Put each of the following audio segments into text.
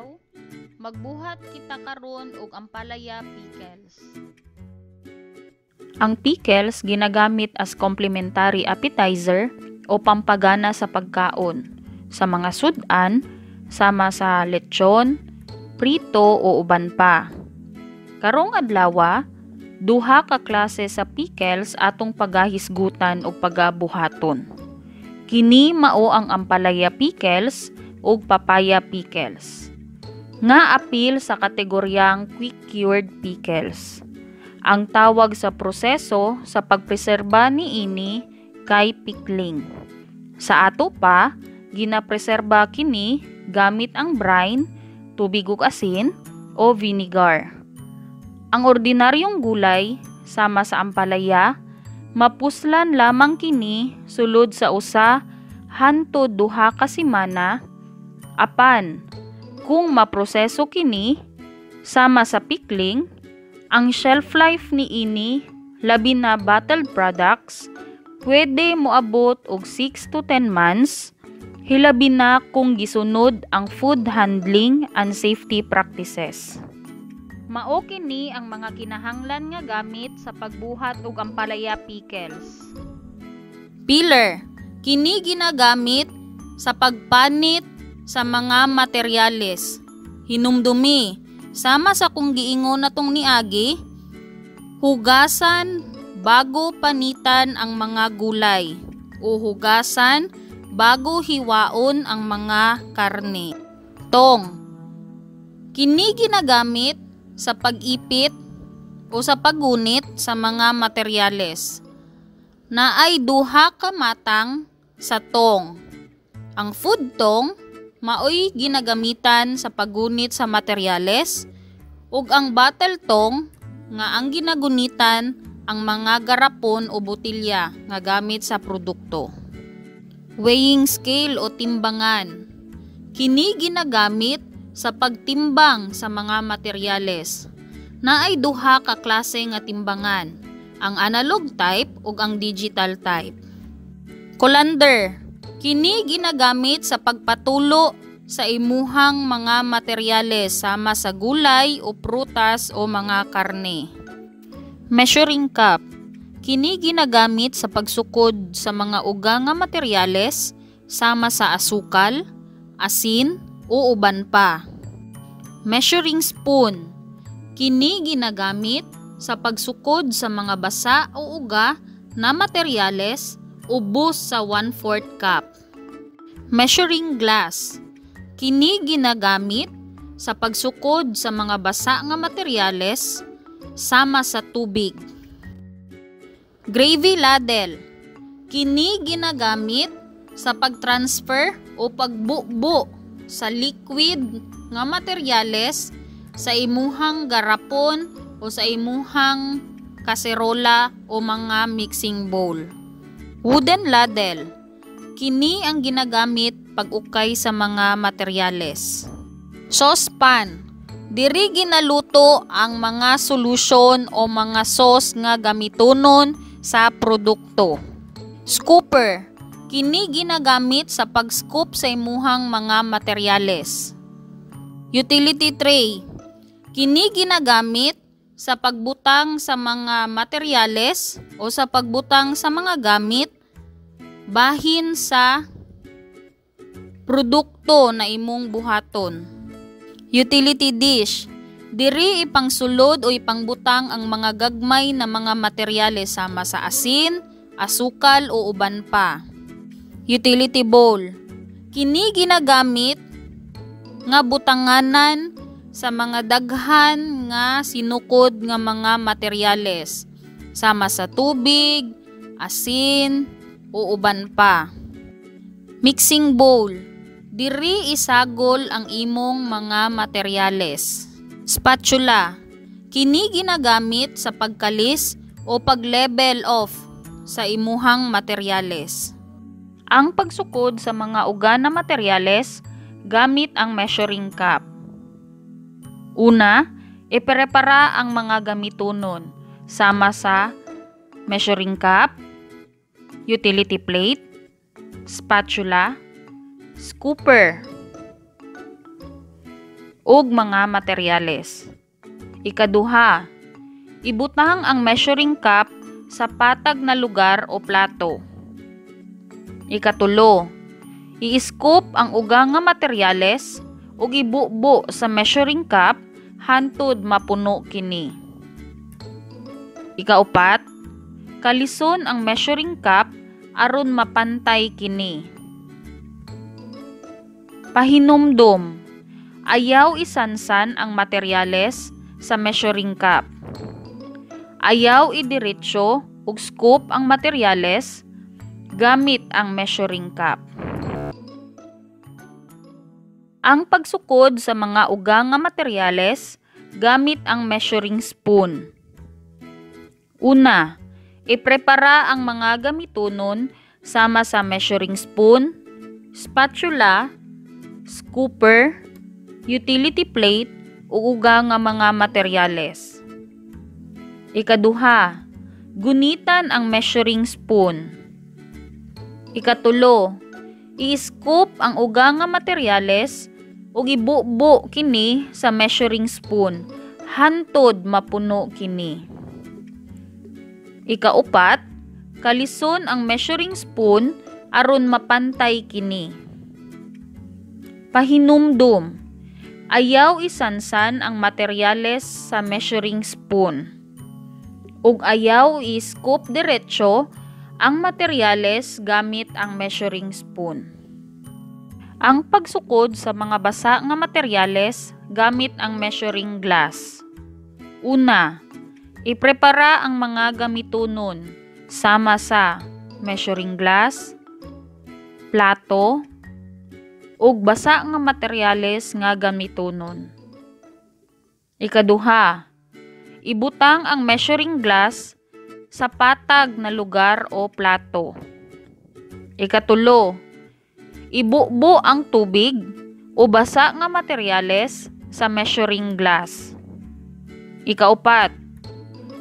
adlaw, magbuhat kita karon og ampalaya pickles. Ang pickles ginagamit as complementary appetizer o pampagana sa pagkaon sa mga sudan sama sa lechon, prito o uban pa. Karong adlaw, duha ka klase sa pickles atong pagahisgutan o pagabuhaton. Kini mao ang ampalaya pickles ug papaya pickles, nga apil sa kategoryang quick cured pickles. Ang tawag sa proseso sa pagpreserba niini kay pickling. Sa ato pa, ginapreserba kini gamit ang brine, tubig ug asin o vinegar. Ang ordinaryong gulay sama sa ampalaya, mapuslan lamang kini sulod sa usa hangtod duha ka semana. Apan, kung maproseso kini sama sa pickling, ang shelf life niini labi na bottled products pwede moabot og 6 to 10 months, hilabi na kung gisunod ang food handling and safety practices. Mao kini ang mga kinahanglan nga gamit sa pagbuhat og ampalaya pickles. Peeler, kini ginagamit sa pagpanit sa mga materyales. Hinumdumi, sama sa kung giingon natong niagi, hugasan bago panitan ang mga gulay o hugasan bago hiwaon ang mga karne. Tong, kini ginagamit sa pag-ipit o sa paggunit sa mga materyales. Naay duha ka matang sa tong. Ang food tong maoy ginagamitan sa paggunit sa materyales ug ang bottle tong nga ang ginagunitan ang mga garapon o botilya nga gamit sa produkto. Weighing scale o timbangan. Kini ginagamit sa pagtimbang sa mga materyales. Naay duha ka klase nga timbangan, ang analog type ug ang digital type. Colander, kini ginagamit sa pagpatulo sa imuhang mga materyales sama sa gulay o prutas o mga karne. Measuring cup, kini ginagamit sa pagsukod sa mga uga nga materyales sama sa asukal, asin o uban pa. Measuring spoon, kini ginagamit sa pagsukod sa mga basa o uga na materyales ubos sa 1/4 cup. Measuring glass, kini ginagamit sa pagsukod sa mga basa nga materyales sama sa tubig. Gravy ladle, kini ginagamit sa pagtransfer o pagbubo sa liquid nga materyales sa imuhang garapon o sa imuhang kaserola o mga mixing bowl. Wooden ladle, kini ang ginagamit pag-ukay sa mga materyales. Saucepan, diri ginaluto ang mga solusyon o mga sauce nga gamitonon sa produkto. Scooper, kini ginagamit sa pag-scoop sa imuhang mga materyales. Utility tray, kini ginagamit sa pagbutang sa mga materyales o sa pagbutang sa mga gamit bahin sa produkto na imong buhaton. Utility dish, diri ipangsulod o ipangbutang ang mga gagmay na mga materyales sama sa asin, asukal o uban pa. Utility bowl, kini ginagamit nga butanganan sa mga daghan nga sinukod nga mga materyales sama sa tubig, asin o uban pa. Mixing bowl, diri isagol ang imong mga materyales. Spatula, kini ginagamit sa pagkalis o pag-level off sa imuhang materyales. Ang pagsukod sa mga uga na materyales gamit ang measuring cup. Una, iprepara ang mga gamitonon sama sa measuring cup, utility plate, spatula, scooper. ug mga materyales. Ikaduha, ibutang ang measuring cup sa patag na lugar o plato. Ikatulo, i-scoop ang uga nga materyales ug ibubo sa measuring cup hantod mapuno kini. Ikaupat, kalison ang measuring cup aron mapantay kini. Pahinumdom, ayaw isansan ang materyales sa measuring cup. Ayaw idiretso ug scoop ang materyales gamit ang measuring cup. Ang pagsukod sa mga uga nga materyales gamit ang measuring spoon. Una, iprepara ang mga gamitonon sama sa measuring spoon, spatula, scooper, utility plate ug uga nga mga materyales. Ikaduha, gunitan ang measuring spoon. Ikatulo, i-scoop ang uga nga materyales ug ibubo kini sa measuring spoon hantod mapuno kini. Ikaupat, kalison ang measuring spoon aron mapantay kini. Pahinumdum, ayaw isansan ang materyales sa measuring spoon. Ug ayaw i-scoop diretso ang materyales gamit ang measuring spoon. Ang pagsukod sa mga basa nga materyales gamit ang measuring glass. Una, iprepara ang mga gamitonon sama sa measuring glass, plato, ug basa nga materyales nga gamitonon. Ikaduha, ibutang ang measuring glass sa patag na lugar o plato. Ikatulo, ibubo ang tubig o basa nga materyales sa measuring glass. Ikaupat,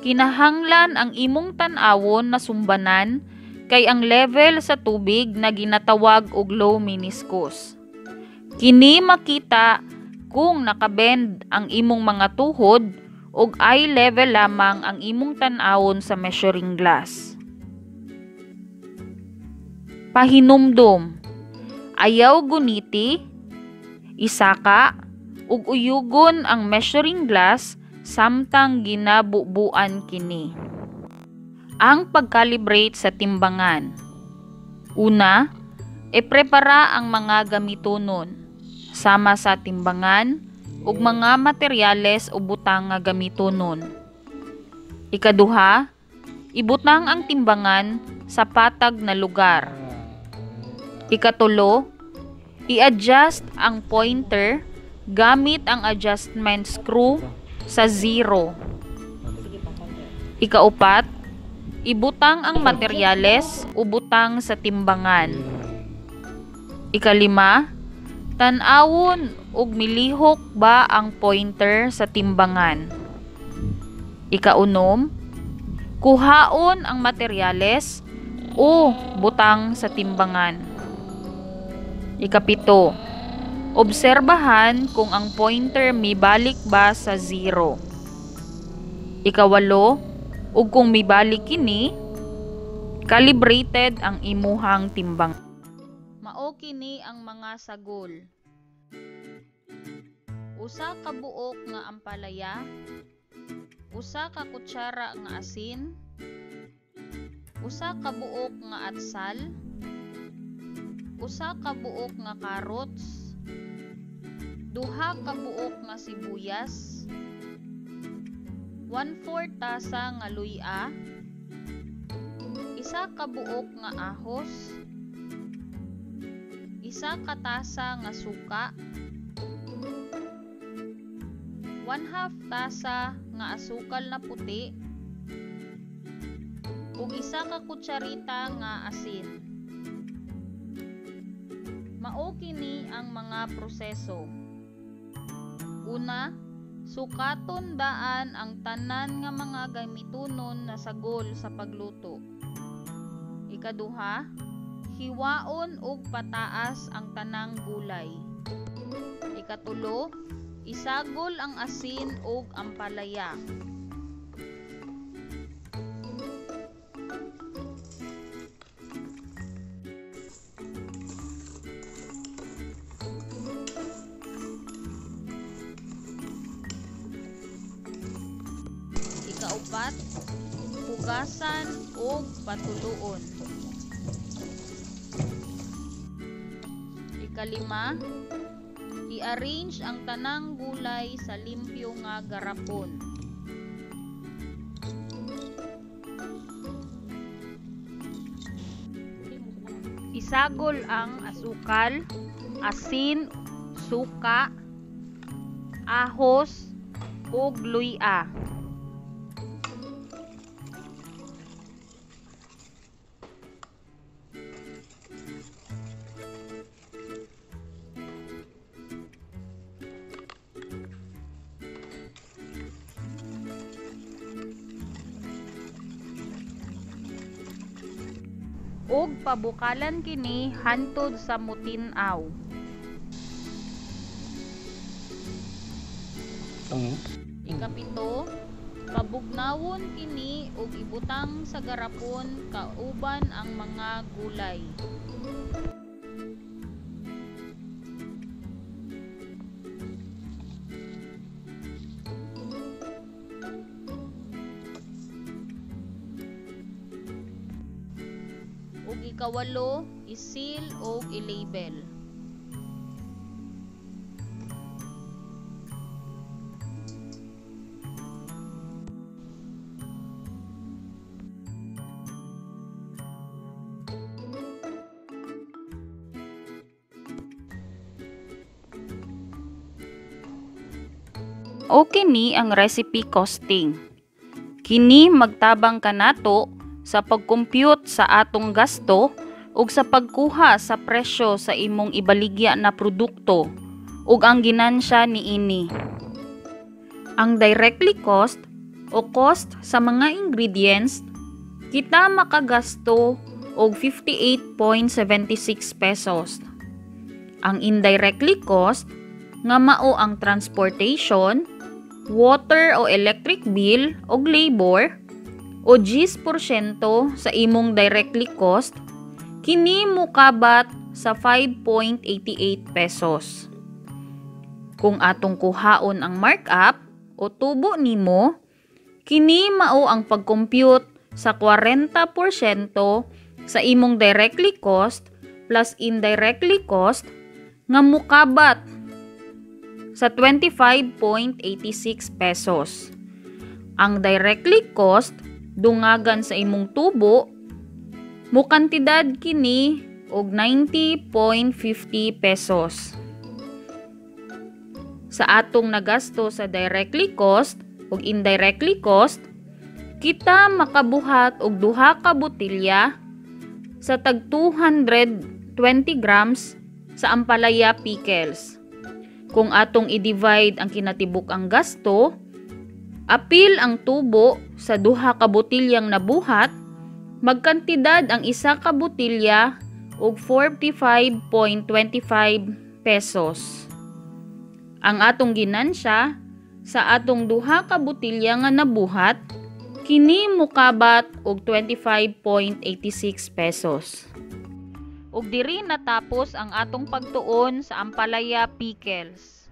kinahanglan ang imong tan-awon na sumbanan kay ang level sa tubig na ginatawag og low meniscus. Kini makita kung nakabend ang imong mga tuhod ug eye level lamang ang imong tan-awon sa measuring glass. Pahinumdom, ayaw guniti, isaka, ug uyugon ang measuring glass samtang ginabubuan kini. Ang pagkalibrate sa timbangan. Una, iprepara ang mga gamitonon sama sa timbangan ug mga materyales o butang nga gamitonon. Ikaduha, ibutang ang timbangan sa patag na lugar. Ikatulo, i-adjust ang pointer gamit ang adjustment screw sa 0. Ikaupat, ibutang ang materyales o butang sa timbangan. Ikalima, tan-awon ug milihok ba ang pointer sa timbangan. Ikaunom, kuhaon ang materyales o butang sa timbangan. Ikapito, obserbahan kung ang pointer mibalik ba sa 0. Ikawalo, ug kung mibalik kini, calibrated ang imuhang timbang. Mao kini ang mga sagol. Usa ka buok nga ampalaya, usa ka kutsara nga asin, usa ka buok nga atsal, usa ka buok nga carrots, duha ka buok nga sibuyas, 1/4 tasa nga luya, isa ka buok nga ahos, isa ka tasa nga suka, 1/2 tasa nga asukal na puti, ug isa ka kutsarita nga asin. Mao kini ang mga proseso. Una, sukaton daan ang tanan nga mga gamitonon na sagol sa pagluto. Ikaduha, hiwaon og pataas ang tanang gulay. Ikatulo, Isagol ang asin ug ampalaya. Ikaupat, hugasan ug patuloon. Ikalima, i-arrange ang tanang gulay sa limpyo nga garapon. Isagol ang asukal, asin, suka, ahos, ug luya. Ug pabukalan kini hantod sa mutin-aw. Ikapito, pabugnawon kini ug ibutang sa garapon kauban ang mga gulay. Ug ikawalo, isil ug i-label. O kini ang recipe costing. Kini magtabang kanato sa pag-compute sa atong gasto ug sa pagkuha sa presyo sa imong ibaligya na produkto ug ang ginansya niini. Ang directly cost o cost sa mga ingredients, kita makagasto og 58.76 pesos. Ang indirectly cost nga mao ang transportation, water o electric bill og labor o 10% sa imong directly cost, kini mukabat sa 5.88 pesos. Kung atong kuhaon ang markup o tubo nimo, kini mao ang pag-compute sa 40% sa imong directly cost plus indirectly cost nga mukabat sa 25.86 pesos. Ang directly cost dungagan sa imong tubo, mukantidad kini og 90.50 pesos. Sa atong nagasto sa directly cost ug indirectly cost, kita makabuhat og duha ka botelya sa tag 220 grams sa ampalaya pickles. Kung atong i-divide ang kinatibuk-ang gasto, apil ang tubo sa duha ka botilyang nabuhat, magkantidad ang isa ka botilya og 45.25 pesos. Ang atong ginansya sa atong duha ka botilya nga nabuhat, kini mukabat og 25.86 pesos. Ug diri natapos ang atong pagtuon sa ampalaya pickles.